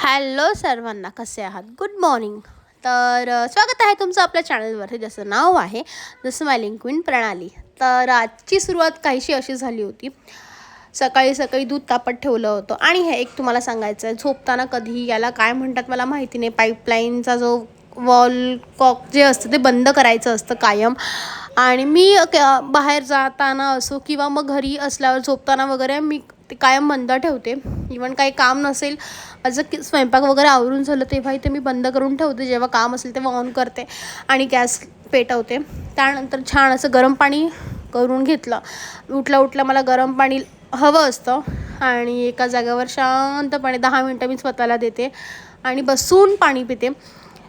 Hello सर्वांना, कसे आहात? Good morning. तर स्वागत आहे तुमचं आपल्या चॅनलवरती, जसं नाव आहे द स्माइलिंग क्वीन प्रणाली. तर आजची सुरुवात काहीशी अशी झाली होती. सकाळी सकाळी दूध तापत ठेवलं होतं आणि हे एक तुम्हाला सांगायचं आहे, झोपताना कधी याला काय म्हणतात मला माहिती नाही, पाईपलाईनचा जो वॉल कॉक जे असतं ते बंद करायचं असतं कायम. आणि मी बाहेर जाताना असो किंवा मग घरी असल्यावर झोपताना वगैरे मी ते कायम बंद ठेवते. इवन काही काम नसेल, माझं स्वयंपाक वगैरे आवरून झालं तेव्हाही ते मी बंद करून ठेवते. जेव्हा काम असेल तेव्हा ऑन करते आणि गॅस पेटवते. त्यानंतर छान असं गरम पाणी करून घेतलं. उठल्या मला गरम पाणी हवं असतं आणि एका जागेवर शांतपणे 10 मिनटं मी स्वतःला देते आणि बसून पाणी पिते.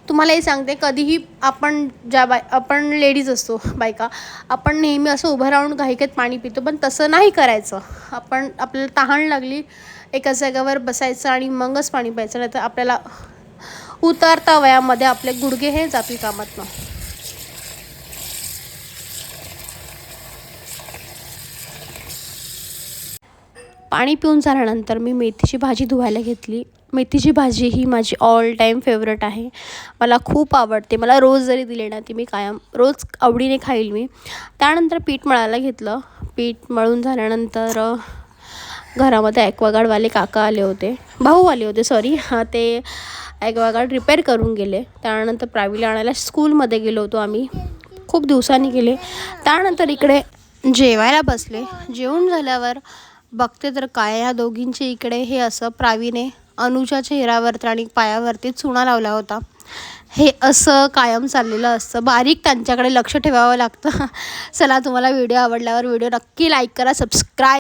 तुम्हालाही सांगते, कधीही आपण लेडीज असतो, बायका, आपण नेहमी असं उभं राहून घाईघाईत पाणी पितो, पण तसं नाही करायचं. आपल्याला तहान लागली एका जागेवर बसायचं आणि मगच पाणी प्यायचं, नाही तर आपल्याला उतरता वयामध्ये आपले गुडघे हे जातील कामातनं. पाणी पिऊन झाल्यानंतर मी मेथीची भाजी धुवायला घेतली. मेथीची भाजी ही माझी ऑल टाईम फेवरेट आहे. मला खूप आवडते. मला रोज जरी दिली ना ती मी कायम रोज आवडीने खाईल मी. त्यानंतर पीठ मळायला घेतलं. पीठ मळून झाल्यानंतर घरामध्ये ॲक्वागार्डवाले काका आले होते, भाऊ आले होते सॉरी. ते ॲक्वागार्ड रिपेअर करून गेले. त्यानंतर प्रावीला आणायला स्कूलमध्ये गेलो होतो आम्ही, खूप दिवसांनी गेले. त्यानंतर इकडे जेवायला बसले. जेवून झाल्यावर बघते तर काय, ह्या दोघींचे इकडे हे असं प्रावीने अनुच्या चेहऱ्यावरती आणि पायावरती चुना लावला होता. हे असं कायम चाललेलं असतं. बारीक त्यांच्याकडे लक्ष ठेवावं लागतं. चला, तुम्हाला व्हिडिओ आवडल्यावर व्हिडिओ नक्की लाईक करा, सबस्क्राईब